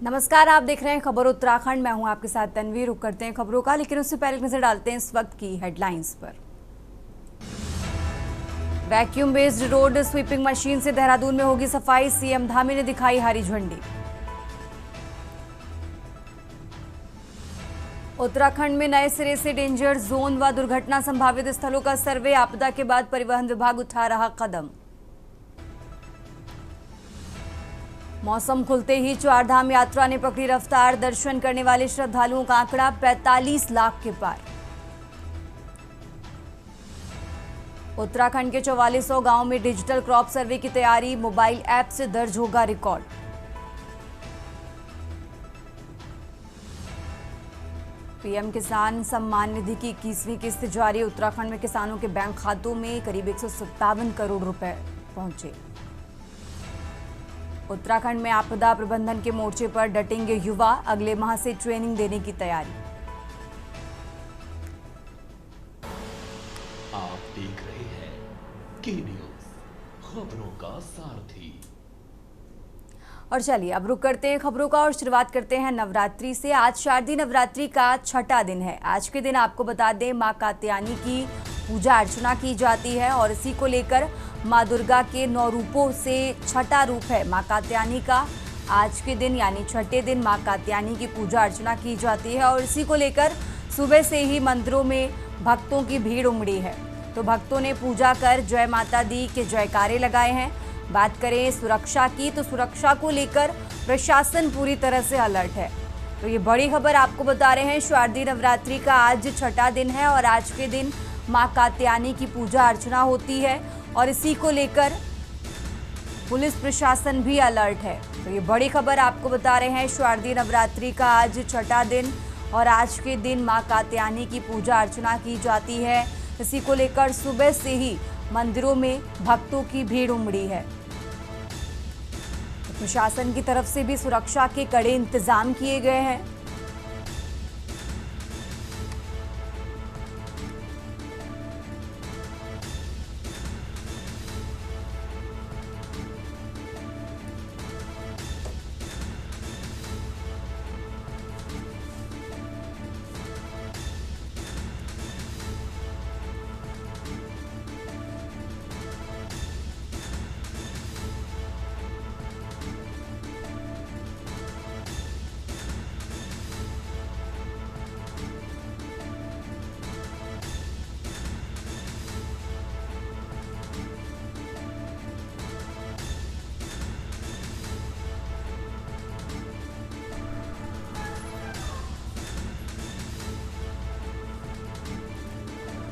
नमस्कार, आप देख रहे हैं खबर उत्तराखंड। मैं हूं आपके साथ तन्वी। रुक करते हैं खबरों का, लेकिन उससे पहले नजर डालते हैं इस वक्त की हेडलाइंस पर। Vacuum based road sweeping machine से देहरादून में होगी सफाई, सीएम धामी ने दिखाई हरी झंडी। उत्तराखंड में नए सिरे से डेंजर जोन व दुर्घटना संभावित स्थलों का सर्वे, आपदा के बाद परिवहन विभाग उठा रहा कदम। मौसम खुलते ही चारधाम यात्रा ने पकड़ी रफ्तार, दर्शन करने वाले श्रद्धालुओं का आंकड़ा 45 लाख के पार। उत्तराखंड के 4400 गांवों में डिजिटल क्रॉप सर्वे की तैयारी, मोबाइल ऐप से दर्ज होगा रिकॉर्ड। पीएम किसान सम्मान निधि की 21वीं किस्त जारी, उत्तराखंड में किसानों के बैंक खातों में करीब 157 करोड़ रुपए पहुंचे। उत्तराखंड में आपदा प्रबंधन के मोर्चे पर डटेंगे युवा, अगले माह से ट्रेनिंग देने की तैयारी। आप देख रहे हैं के न्यूज़, खबरों का सारथी। और चलिए अब रुक करते हैं खबरों का और शुरुआत करते हैं नवरात्रि से। आज शारदीय नवरात्रि का छठा दिन है। आज के दिन आपको बता दें, मां कात्यायनी की पूजा अर्चना की जाती है और इसी को लेकर मां दुर्गा के 9 रूपों से छठा रूप है मां कात्यायनी का। आज के दिन यानी छठे दिन मां कात्यायनी की पूजा अर्चना की जाती है और इसी को लेकर सुबह से ही मंदिरों में भक्तों की भीड़ उमड़ी है। तो भक्तों ने पूजा कर जय माता दी के जयकारे लगाए हैं। बात करें सुरक्षा की, तो सुरक्षा को लेकर प्रशासन पूरी तरह से अलर्ट है। तो ये बड़ी खबर आपको बता रहे हैं। शारदीय नवरात्रि का आज छठा दिन है और आज के दिन मां कात्यायनी की पूजा अर्चना होती है और इसी को लेकर पुलिस प्रशासन भी अलर्ट है। तो ये बड़ी खबर आपको बता रहे हैं। शारदीय नवरात्रि का आज छठा दिन और आज के दिन मां कात्यायनी की पूजा अर्चना की जाती है। इसी को लेकर सुबह से ही मंदिरों में भक्तों की भीड़ उमड़ी है। तो प्रशासन की तरफ से भी सुरक्षा के कड़े इंतजाम किए गए हैं।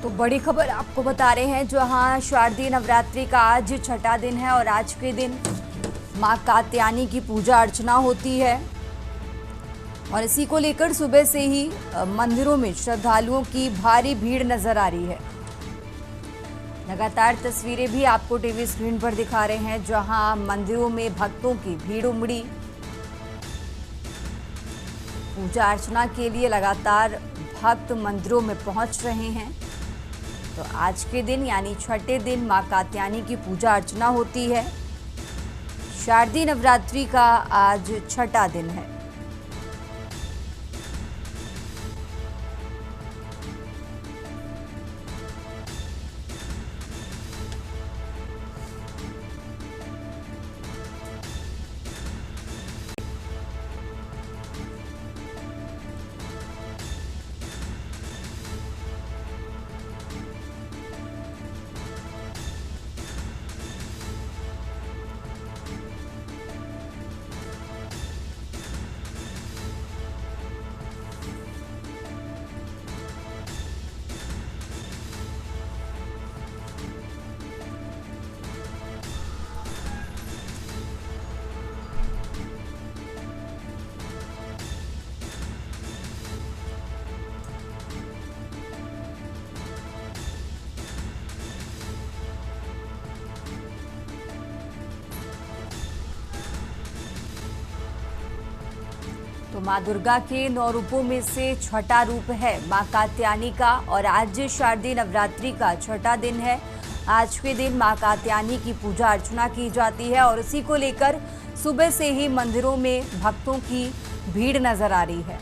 तो बड़ी खबर आपको बता रहे हैं, जहां शारदीय नवरात्रि का आज छठा दिन है और आज के दिन मां कात्यायनी की पूजा अर्चना होती है और इसी को लेकर सुबह से ही मंदिरों में श्रद्धालुओं की भारी भीड़ नजर आ रही है। लगातार तस्वीरें भी आपको टीवी स्क्रीन पर दिखा रहे हैं, जहां मंदिरों में भक्तों की भीड़ उमड़ी। पूजा अर्चना के लिए लगातार भक्त मंदिरों में पहुंच रहे हैं। तो आज के दिन यानी छठे दिन मां कात्यायनी की पूजा अर्चना होती है। शारदीय नवरात्रि का आज छठा दिन है। तो मां दुर्गा के 9 रूपों में से छठा रूप है मां कात्यायनी का और आज शारदीय नवरात्रि का छठा दिन है। आज के दिन मां कात्यायनी की पूजा अर्चना की जाती है और इसी को लेकर सुबह से ही मंदिरों में भक्तों की भीड़ नजर आ रही है।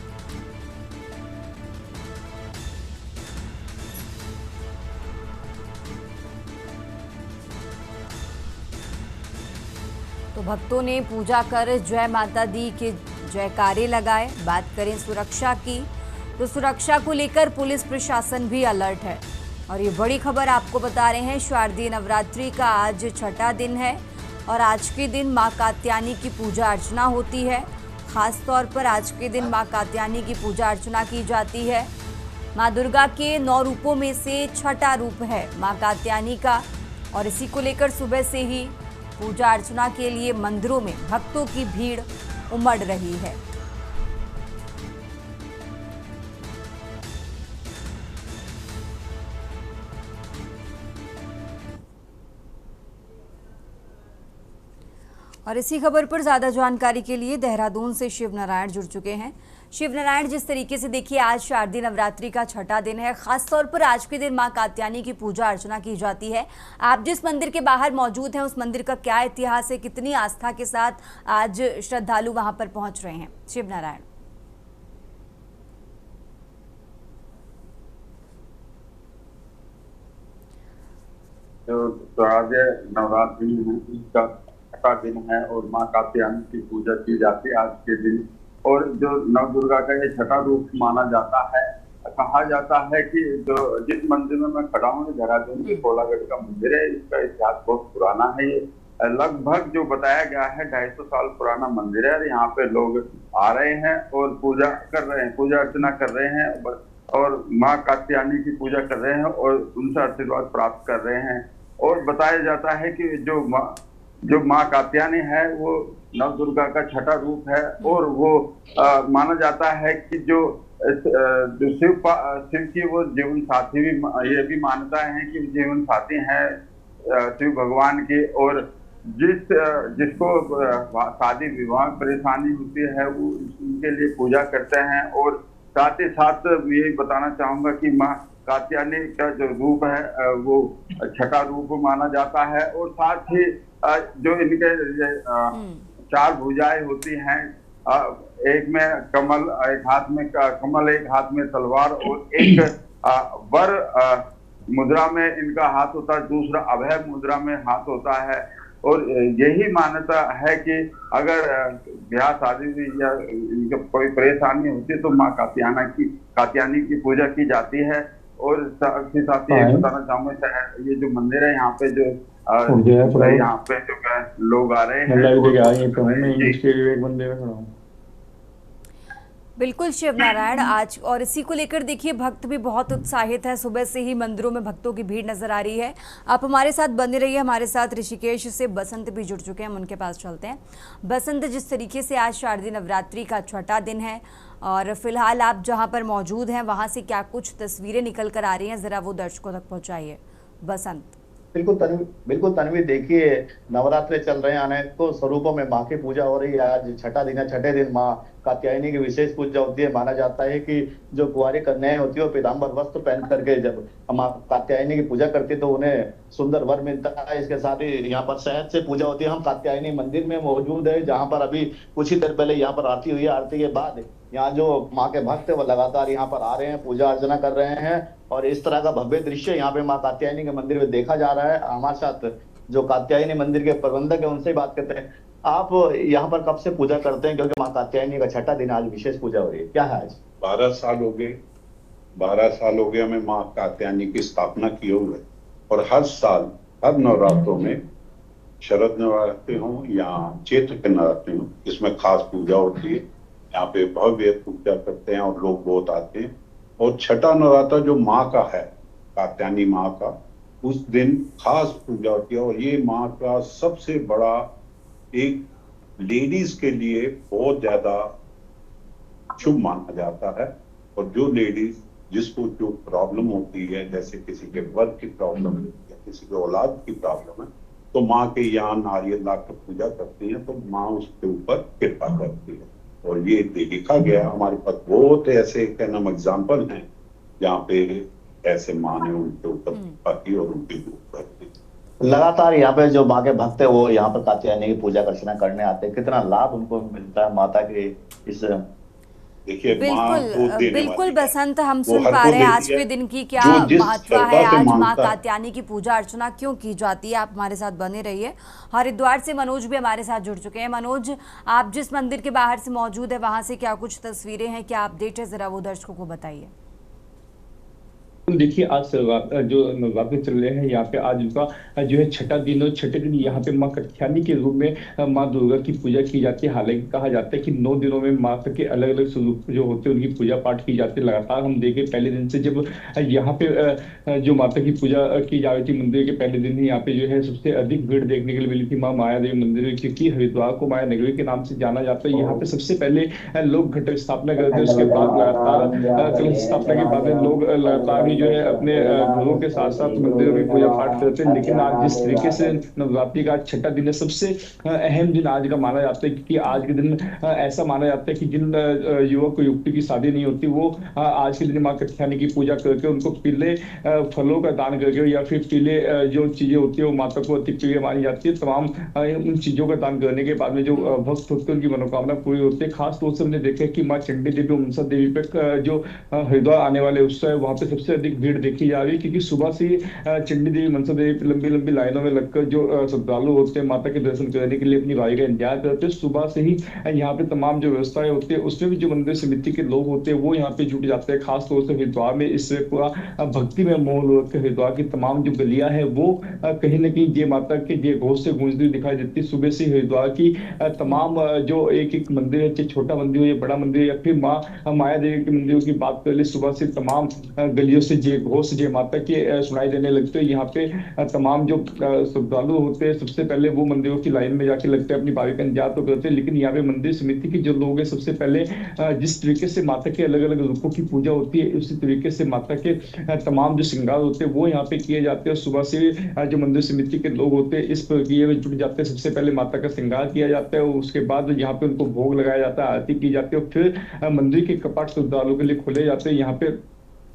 तो भक्तों ने पूजा कर जय माता दी के जयकारे लगाए। बात करें सुरक्षा की, तो सुरक्षा को लेकर पुलिस प्रशासन भी अलर्ट है। और ये बड़ी खबर आपको बता रहे हैं, शारदीय नवरात्रि का आज छठा दिन है और आज के दिन मां कात्यायनी की पूजा अर्चना होती है। खास तौर पर आज के दिन मां कात्यायनी की पूजा अर्चना की जाती है। मां दुर्गा के 9 रूपों में से छठा रूप है मां कात्यायनी का, और इसी को लेकर सुबह से ही पूजा अर्चना के लिए मंदिरों में भक्तों की भीड़ उमड़ रही है। और इसी खबर पर ज्यादा जानकारी के लिए देहरादून से शिव नारायण जुड़ चुके हैं। शिव नारायण, जिस तरीके से देखिए आज शारदीय नवरात्रि का छठा दिन है, खास तौर पर आज के दिन मां कात्यायनी की पूजा अर्चना की जाती है। आप जिस मंदिर के बाहर मौजूद हैं उस मंदिर का क्या इतिहास है, कितनी आस्था के साथ आज श्रद्धालु वहां पर पहुंच रहे हैं? शिव नारायण। शारदीय नवरात्रि का छठा दिन है और मां कात्यायनी की पूजा की जाती है आज के दिन। और जो नव दुर्गा का ये छठा रूप माना जाता है, कहा जाता है कि जो जिस मंदिर में मैं खड़ा हूँ, देहरादून के कोलागढ़ का मंदिर है, इसका इतिहास बहुत पुराना है। ये लगभग जो बताया गया है 250 साल पुराना मंदिर है। यहाँ पे लोग आ रहे हैं और पूजा कर रहे हैं, पूजा अर्चना कर रहे हैं और माँ कात्यायनी की पूजा कर रहे हैं और उनसे आशीर्वाद प्राप्त कर रहे हैं। और बताया जाता है कि जो माँ कात्यायनी है वो नव दुर्गा का छठा रूप है और वो माना जाता है कि जो शिव की वो जीवन साथी भी, ये भी मान्यता है कि जीवन साथी हैं शिव भगवान के। और जिसको शादी विवाह परेशानी होती है वो उनके लिए पूजा करते हैं। और साथ ही साथ ये बताना चाहूंगा कि माँ कात्यायनी का जो रूप है वो छठा रूप माना जाता है। और साथ ही जो इनके 4 भुजाएं होती हैं, एक में कमल, एक हाथ में कमल, एक हाथ में तलवार और एक वर मुद्रा में इनका हाथ होता है, दूसरा अभय मुद्रा में हाथ होता है। और यही मान्यता है कि अगर ब्याह शादी या इनका कोई परेशानी होती है तो माँ कात्यायनी की पूजा की जाती है। और साथ ही बताना चाहूंगा, ये जो मंदिर है यहाँ पे जो यहाँ पे जो लोग आ रहे हैं। बिल्कुल शिव नारायण, आज और इसी को लेकर देखिए भक्त भी बहुत उत्साहित है। सुबह से ही मंदिरों में भक्तों की भीड़ नजर आ रही है। आप हमारे साथ बने रहिए। हमारे साथ ऋषिकेश से बसंत भी जुड़ चुके हैं, हम उनके पास चलते हैं। बसंत, जिस तरीके से आज शारदीय नवरात्रि का छठा दिन है और फिलहाल आप जहां पर मौजूद हैं वहां से क्या कुछ तस्वीरें निकल कर आ रही हैं, जरा वो दर्शकों तक पहुंचाइए। बसंत। बिल्कुल तन्वी, देखिए नवरात्रे चल रहे हैं, अनेकों स्वरूपों में माँ की पूजा हो रही है। आज छठा दिन है, छठे दिन माँ कात्यायनी की विशेष पूजा होती है। माना जाता है कि जो कुंवारी कन्याएं होती है वो पीताम्बर वस्त्र पहन करके जब माँ कात्यायनी की पूजा करती है तो उन्हें सुंदर वर मिलता है। इसके साथ ही यहाँ पर शहद से पूजा होती है। हम कात्यायनी मंदिर में मौजूद है, जहाँ पर अभी कुछ ही देर पहले यहाँ पर आरती हुई है। आरती के बाद यहाँ जो माँ के भक्त है वो लगातार यहाँ पर आ रहे हैं, पूजा अर्चना कर रहे हैं। और इस तरह का भव्य दृश्य यहाँ पे माँ कात्यायनी के मंदिर में देखा जा रहा है। हमारे साथ जो कात्यायनी मंदिर के प्रबंधक है उनसे बात करते हैं। आप यहाँ पर कब से पूजा करते हैं? क्योंकि माँ कात्यायनी का छठा दिन, आज विशेष पूजा हो रही है, क्या है आज? 12 साल हो गए। 12 साल हो गए हमें माँ कात्यायनी की स्थापना किए हुए। और हर साल हर नवरात्रों में, शरद नवरात्रि हो या चैत्र के नवरात्रि हो, इसमें खास पूजा होती है। यहाँ पे भव्य पूजा करते हैं और लोग बहुत आते हैं। और छठा नवरात्र जो माँ का है, कात्यायनी माँ का, उस दिन खास पूजा होती है। और ये माँ का सबसे बड़ा एक लेडीज के लिए बहुत ज्यादा शुभ माना जाता है। और जो लेडीज जिसको जो प्रॉब्लम होती है, जैसे किसी के वर्क की प्रॉब्लम है या किसी के औलाद की प्रॉब्लम है, तो माँ के यहाँ नारियल लाकर पूजा करती है तो माँ उसके ऊपर कृपा करती है। और ये देखा गया, हमारे पास बहुत ऐसे क्या नाम एग्जाम्पल हैं जहाँ पे ऐसे माँ ने उनके ऊपर कृपा की और उनकी दूर करती। लगातार यहाँ पे जो माँ के भक्त है वो यहाँ पर कात्यायनी की पूजा अर्चना करने आते हैं। कितना लाभ उनको मिलता है माता के इस। देखिए माँ बिल्कुल दूध देने बिल्कुल वाली है, बसंत, हम वो सुन हर पा को रहे हैं आज देती है। के दिन की क्या जो जिस महत्व श्रद्धा है, से आज माँ मांगता है। कात्यायनी की पूजा अर्चना क्यों की जाती है। आप हमारे साथ बने रहिए। हरिद्वार से मनोज भी हमारे साथ जुड़ चुके हैं। मनोज, आप जिस मंदिर के बाहर से मौजूद है वहां से क्या कुछ तस्वीरें हैं, क्या अपडेट है, जरा वो दर्शकों को बताइए। देखिए आज जो नवरात्र चल रहे हैं यहाँ पे आज उनका जो है छठा दिन और छठे दिन यहाँ पे माँ कात्यायनी के रूप में माँ दुर्गा की पूजा की जाती है। हालांकि कहा जाता है कि 9 दिनों में माता के अलग अलग स्वरूप जो होते हैं उनकी पूजा पाठ की जाती है। लगातार हम देखे पहले दिन से जब यहाँ पे जो माता की पूजा की जा रही थी मंदिर के पहले दिन ही यहाँ पे जो है सबसे अधिक भीड़ देखने के लिए मिली थी माँ माया देवी मंदिर में, क्योंकि हरिद्वार को माया नगरी के नाम से जाना जाता है। यहाँ पे सबसे पहले लोग घट स्थापना करते हैं, उसके बाद लगातार कलश स्थापना के बाद लोग लगातार जो है अपने घरों के साथ साथ मंदिरों में पूजा पाठ करते हैं। लेकिन आज जिस तरीके से नवरात्रि का छठा दिन है, सबसे अहम दिन आज का माना जाता है, क्योंकि आज के दिन ऐसा माना जाता है कि जिन युवक युवती की शादी नहीं होती वो आज के दिन माँ कात्यायनी की पूजा करके उनको पीले फलों का दान करके या फिर पीले जो चीजें होती है वो माता को अति प्रिय मानी जाती है। तमाम उन चीजों का दान करने के बाद में जो भक्त होते हैं उनकी मनोकामना पूरी होती है। खास तौर से हमने देखा कि माँ चंडी देवी मनसा देवी पे जो हरिद्वार आने वाले उत्सव है वहां पे सबसे अधिक भीड़ देखी जा रही है, क्योंकि सुबह से चंडी देवी मनसा देवी पे लंबी लंबी लाइनों में लगकर जो श्रद्धालु होते हैं माता के दर्शन करने के लिए अपनी बारी का इंतजार करते हैं। सुबह से ही यहाँ पे तमाम जो व्यवस्थाएं होती है उसमें भी जो मंदिर समिति के लोग होते हैं वो यहाँ पे जुट जाते हैं। खास तौर से हरिद्वार में इस पूरा भक्ति में माहौल होकर हरिद्वार की तमाम जो गलियां है वो कहीं ना कहीं जय माता के जय घोष से गूंजती दिखाई देती है। सुबह से हरिद्वार की तमाम जो एक एक मंदिर है, चाहे छोटा मंदिर हो या बड़ा मंदिर या फिर माँ माया देवी के मंदिरों की बात कर ले, सुबह से तमाम गलियों से जय घोष जय माता के सुनाई देने लगते हैं। यहाँ पे तमाम जो श्रद्धालु होते हैं सबसे पहले वो मंदिरों की लाइन में जाके लगते हैं, अपनी बारी का इंतजार तो करते हैं। लेकिन यहाँ पे मंदिर समिति के जो लोग हैं सबसे पहले जिस तरीके से माता के अलग अलग रूपों की पूजा होती है उसी तरीके से माता के तमाम जो श्रृंगार होते हैं वो यहाँ पे किए जाते हैं। सुबह से जो मंदिर समिति के लोग होते हैं इस प्रक्रिया में जुट जाते हैं। सबसे पहले माता का श्रृंगार किया जाता है, उसके बाद यहाँ पे उनको भोग लगाया जाता है, आरती की जाती है और फिर मंदिर के कपाट श्रद्धालुओं के लिए खोले जाते हैं। यहाँ पे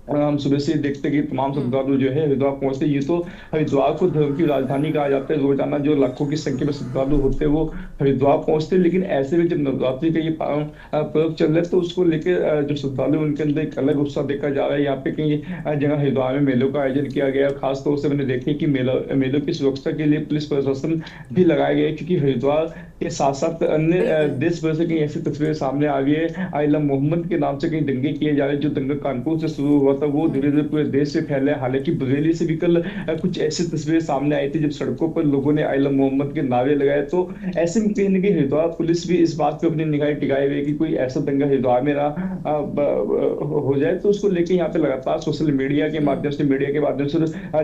हम सुबह से देखते हैं कि तमाम श्रद्धालु जो है हरिद्वार पहुंचते हैं। ये तो हरिद्वार को धर्म की राजधानी कहा जाता है, रोजाना जो लाखों की संख्या में श्रद्धालु होते हैं वो हरिद्वार पहुंचते हैं। लेकिन ऐसे में जब नवरात्रि का ये पर्व चल रहा है तो उसको लेकर जो श्रद्धालु उनके अंदर एक अलग उत्साह देखा जा रहा है। यहाँ पे कई जगह हरिद्वार में मेलों का आयोजन किया गया। खास तौर से मैंने देखे कि मेलों की सुरक्षा के लिए पुलिस प्रशासन भी लगाया गया है, क्योंकि हरिद्वार के साथ साथ अन्य देश भर से कई ऐसी तस्वीरें सामने आ गई है। आइला मोहम्मद के नाम से कई दंगे किए जा रहे हैं। जो दंगा कानपुर से शुरू हुआ था वो धीरे धीरे पूरे देश से फैला है। हालांकि बरेली से भी कल कुछ ऐसी तस्वीरें सामने आई थी जब सड़कों पर लोगों ने आइला मोहम्मद के नारे लगाए। तो ऐसे में कहीं ना कहीं हरिद्वार पुलिस भी इस बात पे अपनी निगाहें टिकाए हुए कि कोई ऐसा दंगा हरिद्वार में ना हो जाए। तो उसको लेकर यहाँ पे लगातार सोशल मीडिया के माध्यम से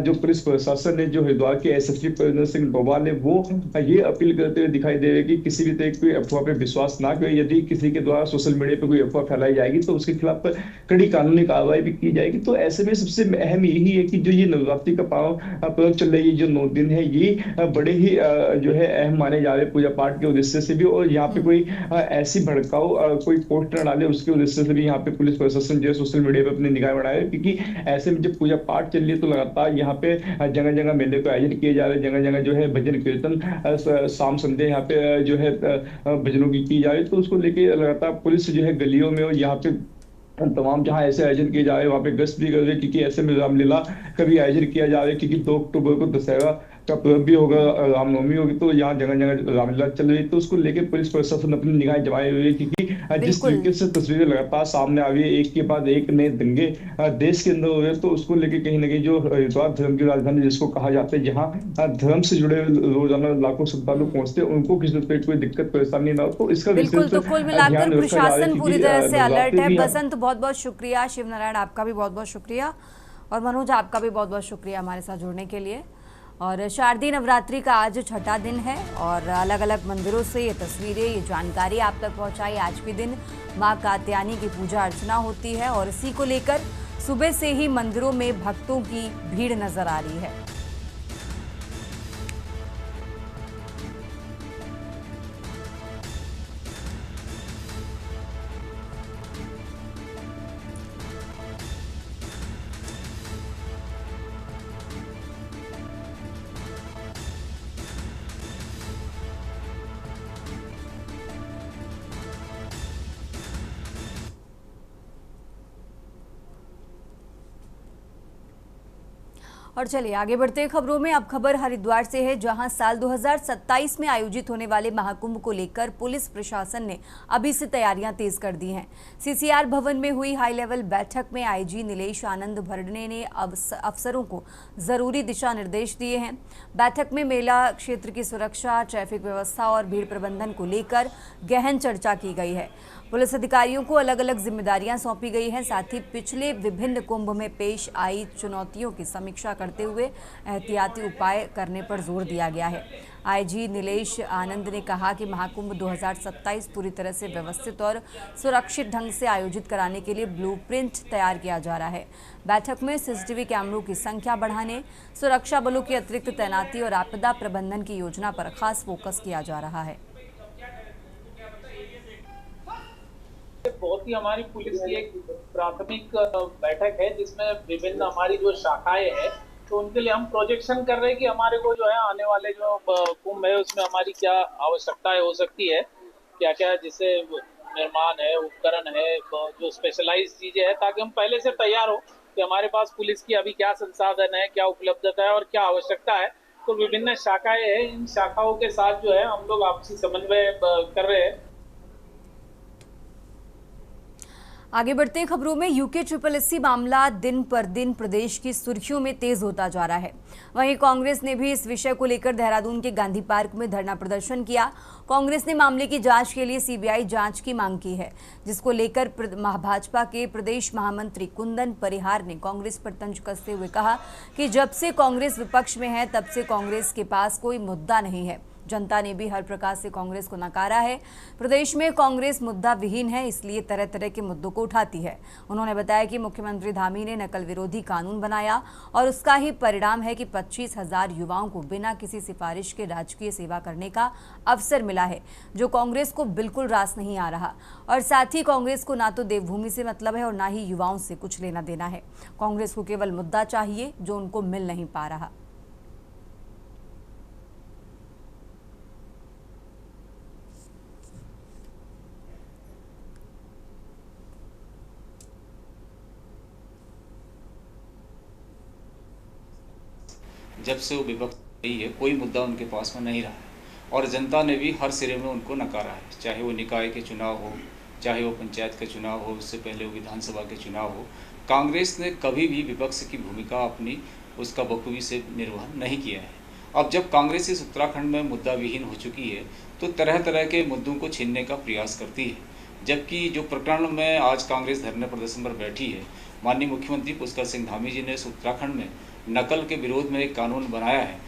जो पुलिस प्रशासन ने, जो हरिद्वार के एसएसपी प्रवीण सिंह डोभाल है, वो ये अपील करते हुए दिखाई दे रहे कि किसी भी तरह की अफवाह पे विश्वास ना करें। यदि किसी के द्वारा सोशल मीडिया पे कोई अफवाह फैलाई जाएगी तो उसके खिलाफ कड़ी कानूनी कार्रवाई भी की जाएगी। तो ऐसे में सबसे अहम यही है कि जो ये नवरात्रि का पर्व चल रही है, जो 9 दिन है, ये बड़े ही जो है अहम माने जा रहे पूजा पाठ के उद्देश्य से भी। और यहाँ पे कोई ऐसी भड़काऊ कोई पोस्ट न डाले उसके उद्देश्य से भी यहाँ पे पुलिस प्रशासन जो है सोशल मीडिया पे अपनी निगाह बढ़ाए, क्योंकि ऐसे में जब पूजा पाठ चल रही है तो लगातार यहाँ पे जगह जगह मेले को आयोजन किए जा रहे हैं। जगह जगह जो है भजन कीर्तन शाम संध्या यहाँ पे जो है भजनों की जा रही है। तो उसको लेके लगातार पुलिस जो है गलियों में और यहाँ पे तमाम जहां ऐसे आयोजन किए जा रहे हैं वहां पे गश्त भी कर रहे हैं, क्योंकि ऐसे में रामलीला का भी आयोजन किया जा रहा है। क्योंकि 2 अक्टूबर को दशहरा का पर्व भी होगा, रामनवमी होगी, तो यहाँ जगह जगह रामलीला चल रही है। तो उसको लेके पुलिस प्रशासन अपनी निगाहें जमाए हुए है, क्योंकि जिस तरीके से तस्वीरें लगातार सामने आ रही है, एक के बाद एक नए दंगे देश के अंदर हो रहे हैं। तो उसको लेके कहीं ना कहीं जो हरिद्वार धर्म की राजधानी जिसको कहा जाता है, जहाँ धर्म से जुड़े रोजाना लाखों श्रद्धालु पहुंचते हैं, उनको किसी तरह कोई दिक्कत परेशानी ना हो। तो इसका बिल्कुल, तो कुल मिलाकर प्रशासन पूरी तरह से अलर्ट है। बसंत, बहुत बहुत शुक्रिया। शिव नारायण, आपका भी बहुत बहुत शुक्रिया। और मनोज, आपका भी बहुत बहुत शुक्रिया हमारे साथ जुड़ने के लिए। और शारदीय नवरात्रि का आज छठा दिन है और अलग अलग मंदिरों से ये तस्वीरें, ये जानकारी आप तक पहुंचाई। आज के दिन मां कात्यायनी की पूजा अर्चना होती है और इसी को लेकर सुबह से ही मंदिरों में भक्तों की भीड़ नजर आ रही है। और चलिए आगे बढ़ते हैं खबरों में। अब खबर हरिद्वार से है, जहां साल 2027 में आयोजित होने वाले महाकुंभ को लेकर पुलिस प्रशासन ने अभी से तैयारियां तेज कर दी हैं। सीसीआर भवन में हुई हाई लेवल बैठक में आईजी नीलेश आनंद भरणे ने अफसरों को जरूरी दिशा निर्देश दिए हैं। बैठक में मेला क्षेत्र की सुरक्षा, ट्रैफिक व्यवस्था और भीड़ प्रबंधन को लेकर गहन चर्चा की गई है। पुलिस अधिकारियों को अलग अलग जिम्मेदारियां सौंपी गई हैं। साथ ही पिछले विभिन्न कुंभ में पेश आई चुनौतियों की समीक्षा करते हुए एहतियाती उपाय करने पर जोर दिया गया है। आईजी नीलेश आनंद ने कहा कि महाकुंभ 2027 पूरी तरह से व्यवस्थित और सुरक्षित ढंग से आयोजित कराने के लिए ब्लूप्रिंट तैयार किया जा रहा है। बैठक में सीसीटीवी कैमरों की संख्या बढ़ाने, सुरक्षा बलों की अतिरिक्त तैनाती और आपदा प्रबंधन की योजना पर खास फोकस किया जा रहा है। बहुत ही हमारी पुलिस की एक प्राथमिक बैठक है, जिसमें विभिन्न हमारी जो शाखाएं हैं तो उनके लिए हम प्रोजेक्शन कर रहे हैं कि हमारे को जो है आने वाले जो कुंभ है उसमें हमारी क्या आवश्यकताएं हो सकती है, क्या क्या जिससे निर्माण है, उपकरण है, जो स्पेशलाइज चीजें हैं, ताकि हम पहले से तैयार हो कि हमारे पास पुलिस की अभी क्या संसाधन है, क्या उपलब्धता है और क्या आवश्यकता है। तो विभिन्न शाखाएं हैं, इन शाखाओं के साथ जो है हम लोग आपसी समन्वय कर रहे हैं। आगे बढ़ते हैं खबरों में। यूके SSSC मामला दिन पर दिन प्रदेश की सुर्खियों में तेज होता जा रहा है। वहीं कांग्रेस ने भी इस विषय को लेकर देहरादून के गांधी पार्क में धरना प्रदर्शन किया। कांग्रेस ने मामले की जांच के लिए सीबीआई जांच की मांग की है, जिसको लेकर भाजपा के प्रदेश महामंत्री कुंदन परिहार ने कांग्रेस पर तंज कसते हुए कहा कि जब से कांग्रेस विपक्ष में है तब से कांग्रेस के पास कोई मुद्दा नहीं है। जनता ने भी हर प्रकार से कांग्रेस को नकारा है। प्रदेश में कांग्रेस मुद्दा विहीन है, इसलिए तरह तरह के मुद्दों को उठाती है। उन्होंने बताया कि मुख्यमंत्री धामी ने नकल विरोधी कानून बनाया और उसका ही परिणाम है कि 25,000 युवाओं को बिना किसी सिफारिश के राजकीय सेवा करने का अवसर मिला है, जो कांग्रेस को बिल्कुल रास नहीं आ रहा। और साथ ही कांग्रेस को ना तो देवभूमि से मतलब है और ना ही युवाओं से कुछ लेना देना है। कांग्रेस को केवल मुद्दा चाहिए जो उनको मिल नहीं पा रहा। जब से वो विपक्ष रही है कोई मुद्दा उनके पास में नहीं रहा है और जनता ने भी हर सिरे में उनको नकारा है। चाहे वो निकाय के चुनाव हो, चाहे वो पंचायत के चुनाव हो, उससे पहले वो विधानसभा के चुनाव हो, कांग्रेस ने कभी भी विपक्ष की भूमिका अपनी उसका बखूबी से निर्वहन नहीं किया है। अब जब कांग्रेस इस उत्तराखंड में मुद्दा विहीन हो चुकी है तो तरह तरह के मुद्दों को छीनने का प्रयास करती है। जबकि जो प्रकरण में आज कांग्रेस धरने प्रदर्शन पर बैठी है, माननीय मुख्यमंत्री पुष्कर सिंह धामी जी ने इस उत्तराखंड में नकल के विरोध में एक कानून बनाया है।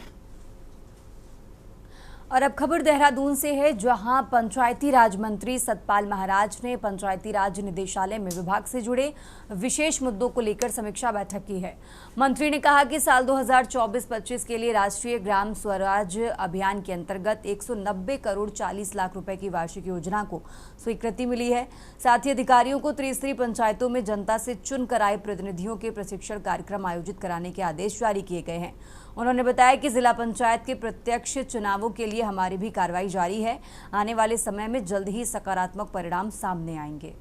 और अब खबर देहरादून से है, जहां पंचायती राज मंत्री सतपाल महाराज ने पंचायती राज निदेशालय में विभाग से जुड़े विशेष मुद्दों को लेकर समीक्षा बैठक की है। मंत्री ने कहा कि साल 2024-25 के लिए राष्ट्रीय ग्राम स्वराज अभियान के अंतर्गत 190 करोड़ 40 लाख रुपए की वार्षिक योजना को स्वीकृति मिली है। साथ ही अधिकारियों को त्रिस्तरीय पंचायतों में जनता से चुनकर आए प्रतिनिधियों के प्रशिक्षण कार्यक्रम आयोजित कराने के आदेश जारी किए गए हैं। उन्होंने बताया कि जिला पंचायत के प्रत्यक्ष चुनावों के लिए हमारी भी कार्रवाई जारी है। आने वाले समय में जल्द ही सकारात्मक परिणाम सामने आएंगे।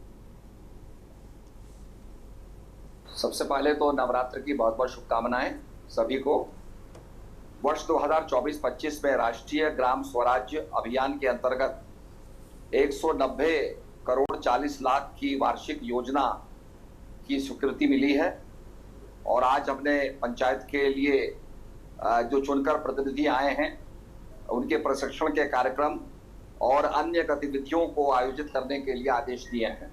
सबसे पहले तो नवरात्र की बहुत बहुत शुभकामनाएं सभी को। वर्ष 2024-25 में राष्ट्रीय ग्राम स्वराज्य अभियान के अंतर्गत 190 करोड़ 40 लाख की वार्षिक योजना की स्वीकृति मिली है और आज हमने पंचायत के लिए जो चुनकर प्रतिनिधि आए हैं उनके प्रशिक्षण के कार्यक्रम और अन्य गतिविधियों को आयोजित करने के लिए आदेश दिए हैं।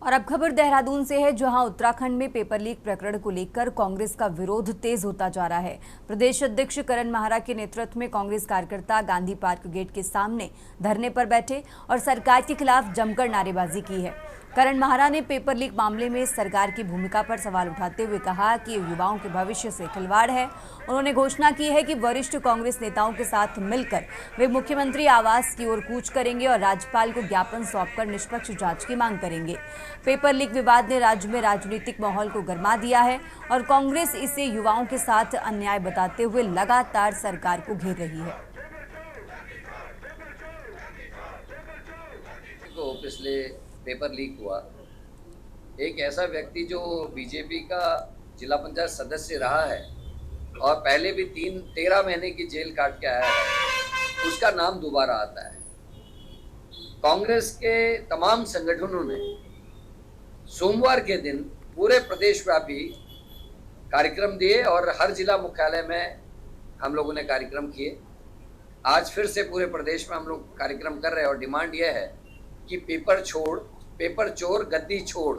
और अब खबर देहरादून से है, जहां उत्तराखंड में पेपर लीक प्रकरण को लेकर कांग्रेस का विरोध तेज होता जा रहा है। प्रदेश अध्यक्ष करण माहरा के नेतृत्व में कांग्रेस कार्यकर्ता गांधी पार्क गेट के सामने धरने पर बैठे और सरकार के खिलाफ जमकर नारेबाजी की है। करण माहरा ने पेपर लीक मामले में सरकार की भूमिका पर सवाल उठाते हुए कहा कि युवाओं के भविष्य से खिलवाड़ है। उन्होंने घोषणा की है कि वरिष्ठ कांग्रेस नेताओं के साथ मिलकर वे मुख्यमंत्री आवास की ओर कूच करेंगे और राज्यपाल को ज्ञापन सौंपकर निष्पक्ष जांच की मांग करेंगे। पेपर लीक विवाद ने राज्य में राजनीतिक माहौल को गरमा दिया है और कांग्रेस इसे युवाओं के साथ अन्याय बताते हुए लगातार सरकार को घेर रही है। पिछले पेपर लीक हुआ एक ऐसा व्यक्ति जो बीजेपी का जिला पंचायत सदस्य रहा है और पहले भी 13 महीने की जेल काट के आया है, उसका नाम दोबारा आता है। कांग्रेस के तमाम संगठनों ने सोमवार के दिन पूरे प्रदेशव्यापी कार्यक्रम दिए और हर जिला मुख्यालय में हम लोगों ने कार्यक्रम किए। आज फिर से पूरे प्रदेश में हम लोग कार्यक्रम कर रहे हैं और डिमांड यह है कि पेपर चोर गद्दी छोड़,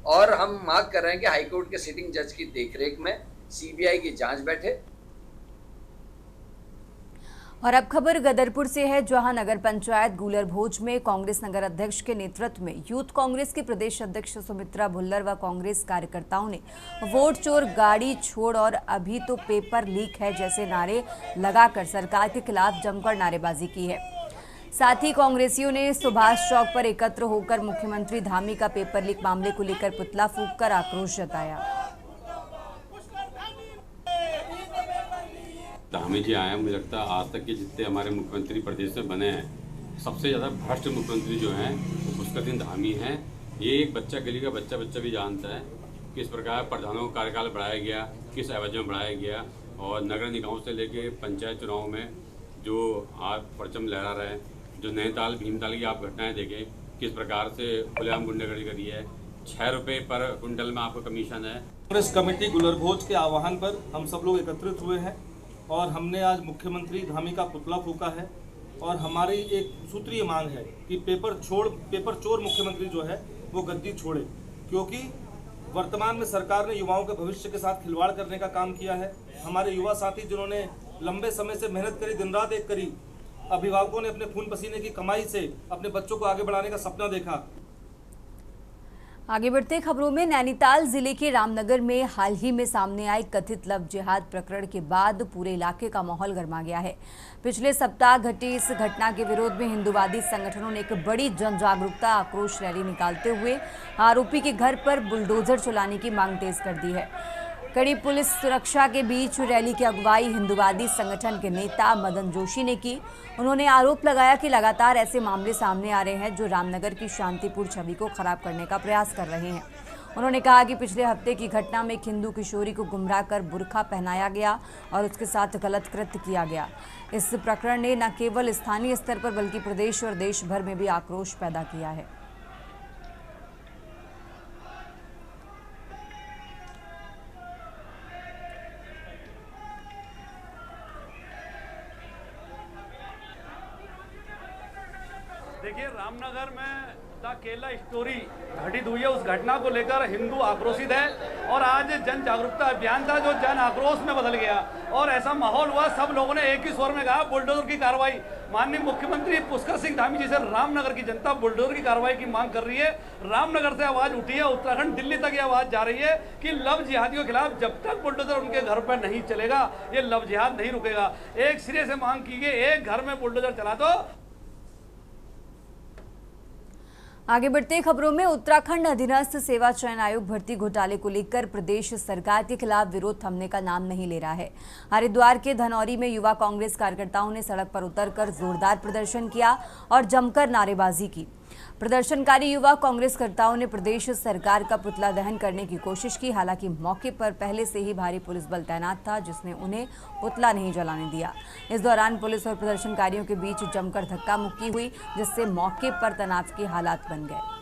और हम मांग कर रहे हैं कि हाईकोर्ट के सिटिंग जज की देखरेख में सीबीआई की जांच बैठे। और अब खबर गदरपुर से है, जहां नगर पंचायत गुलरभोज में कांग्रेस नगर अध्यक्ष के नेतृत्व में यूथ कांग्रेस के प्रदेश अध्यक्ष सुमित्रा भुल्लर व कांग्रेस कार्यकर्ताओं ने वोट चोर गाड़ी छोड़ और अभी तो पेपर लीक है जैसे नारे लगाकर सरकार के खिलाफ जमकर नारेबाजी की है। साथ ही कांग्रेसियों ने सुभाष चौक पर एकत्र होकर मुख्यमंत्री धामी का पेपर लीक मामले को लेकर पुतला फूंककर आक्रोश जताया। धामी जी आए, मुझे लगता है आज तक के जितने हमारे मुख्यमंत्री प्रदेश में बने हैं सबसे ज़्यादा भ्रष्ट मुख्यमंत्री जो हैं वो पुष्कर धामी हैं। ये एक बच्चा गली का बच्चा भी जानता है किस प्रकार प्रधानों का कार्यकाल बढ़ाया गया, किस एवज में बढ़ाया गया, और नगर निकायों से लेके पंचायत चुनाव में जो आज परचम लहरा रहे हैं, जो नैनीताल भीमताल की आप घटनाएं देखें किस प्रकार से खुलेआम गुंडागर्दी करी है। 6 रुपये पर कुंटल में आपको कमीशन है। कांग्रेस कमेटी गुलरभोज के आह्वान पर हम सब लोग एकत्रित हुए हैं और हमने आज मुख्यमंत्री धामी का पुतला फूंका है और हमारी एक सूत्रीय मांग है कि पेपर चोर मुख्यमंत्री जो है वो गद्दी छोड़े, क्योंकि वर्तमान में सरकार ने युवाओं के भविष्य के साथ खिलवाड़ करने का काम किया है। हमारे युवा साथी जिन्होंने लंबे समय से मेहनत करी, दिन रात एक करी, अभिभावकों ने अपने खून पसीने की कमाई से अपने बच्चों को आगे बढ़ाने का सपना देखा। आगे बढ़ते खबरों में, नैनीताल जिले के रामनगर में हाल ही में सामने आए कथित लव जिहाद प्रकरण के बाद पूरे इलाके का माहौल गर्मा गया है। पिछले सप्ताह घटी इस घटना के विरोध में हिंदूवादी संगठनों ने एक बड़ी जन जागरूकता आक्रोश रैली निकालते हुए आरोपी के घर पर बुलडोजर चलाने की मांग तेज कर दी है। कड़ी पुलिस सुरक्षा के बीच रैली की अगुवाई हिंदूवादी संगठन के नेता मदन जोशी ने की। उन्होंने आरोप लगाया कि लगातार ऐसे मामले सामने आ रहे हैं जो रामनगर की शांतिपूर्ण छवि को खराब करने का प्रयास कर रहे हैं। उन्होंने कहा कि पिछले हफ्ते की घटना में एक हिंदू किशोरी को गुमराह कर बुर्का पहनाया गया और उसके साथ गलत कृत्य किया गया। इस प्रकरण ने न केवल स्थानीय स्तर पर बल्कि प्रदेश और देश भर में भी आक्रोश पैदा किया है। देखिए, रामनगर में द केला स्टोरी घटित हुई है, उस घटना को लेकर हिंदू आक्रोशित है और आज जन जागरूकता अभियान था जो जन आक्रोश में बदल गया और ऐसा माहौल हुआ। सब लोगों ने एक ही स्वर में कहा बुलडोजर की कार्रवाई। माननीय मुख्यमंत्री पुष्कर सिंह धामी जी से रामनगर की जनता बुलडोजर की कार्रवाई की मांग कर रही है। रामनगर से आवाज उठी है, उत्तराखंड दिल्ली तक ये आवाज जा रही है कि लव जिहादियों के खिलाफ जब तक बुलडोजर उनके घर पर नहीं चलेगा ये लव जिहाद नहीं रुकेगा। एक सिरे से मांग की गई, एक घर में बुलडोजर चला दो। आगे बढ़ते खबरों में, उत्तराखंड अधीनस्थ सेवा चयन आयोग भर्ती घोटाले को लेकर प्रदेश सरकार के खिलाफ विरोध थमने का नाम नहीं ले रहा है। हरिद्वार के धनौरी में युवा कांग्रेस कार्यकर्ताओं ने सड़क पर उतरकर जोरदार प्रदर्शन किया और जमकर नारेबाजी की। प्रदर्शनकारी युवा कांग्रेसकर्ताओं ने प्रदेश सरकार का पुतला दहन करने की कोशिश की। हालांकि मौके पर पहले से ही भारी पुलिस बल तैनात था जिसने उन्हें पुतला नहीं जलाने दिया। इस दौरान पुलिस और प्रदर्शनकारियों के बीच जमकर धक्का मुक्की हुई जिससे मौके पर तनाव के हालात बन गए।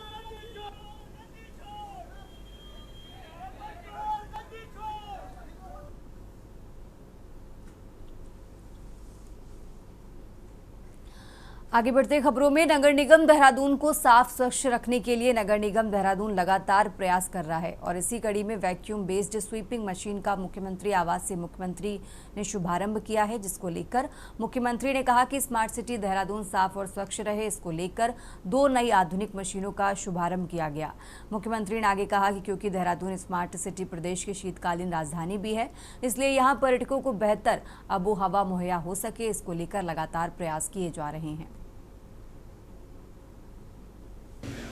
आगे बढ़ते खबरों में, नगर निगम देहरादून को साफ स्वच्छ रखने के लिए नगर निगम देहरादून लगातार प्रयास कर रहा है और इसी कड़ी में वैक्यूम बेस्ड स्वीपिंग मशीन का मुख्यमंत्री आवास से मुख्यमंत्री ने शुभारंभ किया है, जिसको लेकर मुख्यमंत्री ने कहा कि स्मार्ट सिटी देहरादून साफ और स्वच्छ रहे। इसको लेकर 2 नई आधुनिक मशीनों का शुभारंभ किया गया। मुख्यमंत्री ने आगे कहा कि क्योंकि देहरादून स्मार्ट सिटी प्रदेश की शीतकालीन राजधानी भी है, इसलिए यहाँ पर्यटकों को बेहतर आबो हवा मुहैया हो सके, इसको लेकर लगातार प्रयास किए जा रहे हैं।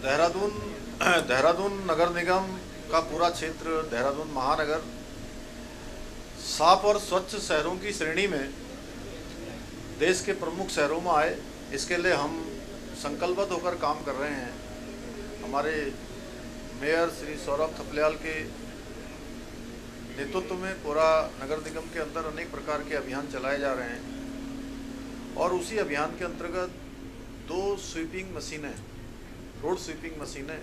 देहरादून नगर निगम का पूरा क्षेत्र, देहरादून महानगर साफ और स्वच्छ शहरों की श्रेणी में देश के प्रमुख शहरों में आए, इसके लिए हम संकल्पबद्ध होकर काम कर रहे हैं। हमारे मेयर श्री सौरभ थपलियाल के नेतृत्व में पूरा नगर निगम के अंदर अनेक प्रकार के अभियान चलाए जा रहे हैं और उसी अभियान के अंतर्गत 2 स्वीपिंग मशीनें, रोड स्वीपिंग मशीनें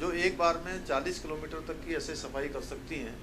जो एक बार में 40 किलोमीटर तक की ऐसे सफाई कर सकती हैं।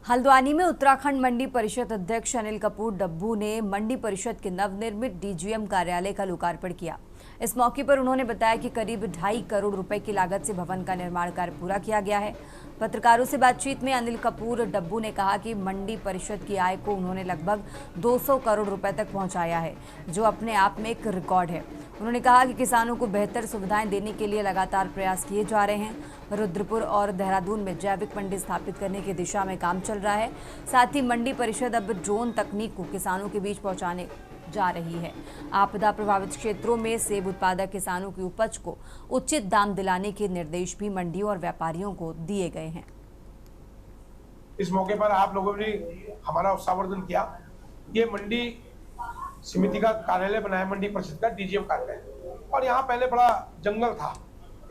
हल्द्वानी में उत्तराखंड मंडी परिषद अध्यक्ष अनिल कपूर डब्बू ने मंडी परिषद के नवनिर्मित डीजीएम कार्यालय का लोकार्पण किया। इस मौके पर उन्होंने बताया कि करीब 2.5 करोड़ रुपए की लागत से भवन का निर्माण कार्य पूरा किया गया है। पत्रकारों से बातचीत में अनिल कपूर डब्बू ने कहा कि मंडी परिषद की आय को उन्होंने लगभग 200 करोड़ रुपए तक पहुंचाया है, जो अपने आप में एक रिकॉर्ड है। उन्होंने कहा कि किसानों को बेहतर सुविधाएं देने के लिए लगातार प्रयास किए जा रहे हैं। रुद्रपुर और देहरादून में जैविक मंडी स्थापित करने की दिशा में काम चल रहा है। साथ ही मंडी परिषद अब ड्रोन तकनीक को किसानों के बीच पहुंचाने जा रही है। आपदा प्रभावित क्षेत्रों में सेब उत्पादक किसानों की उपज को उचित दाम दिलाने के निर्देश भी मंडियों और व्यापारियों को दिए गए हैं। इस मौके पर आप लोगों ने हमारा उत्साहवर्धन किया। ये मंडी समिति का कार्यालय बनाया, मंडी परिषद का डीजीएम कार्यालय, और यहाँ पहले बड़ा जंगल था।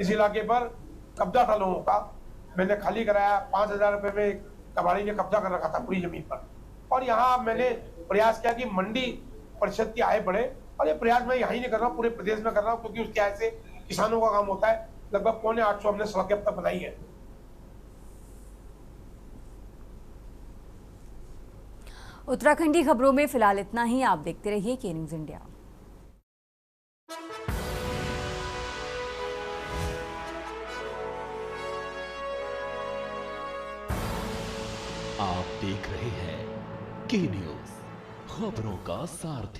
इस इलाके पर कब्जा था लोगों का, मैंने खाली कराया। 5,000 रुपए में कबाड़ी ने कब्जा कर रखा था पूरी जमीन पर। और यहाँ मैंने प्रयास किया कि मंडी परिषद की आय बढ़े, और ये प्रयास मैं यहीं नहीं कर रहा हूँ, पूरे प्रदेश में कर रहा हूँ, क्योंकि उसकी आय से किसानों का काम होता है। लगभग 750 हमने सड़कें अब तक बनाई है। उत्तराखंडी खबरों में फिलहाल इतना ही। आप देखते रहिए के न्यूज़ इंडिया। आप देख रहे हैं के न्यूज़, खबरों का सारथी।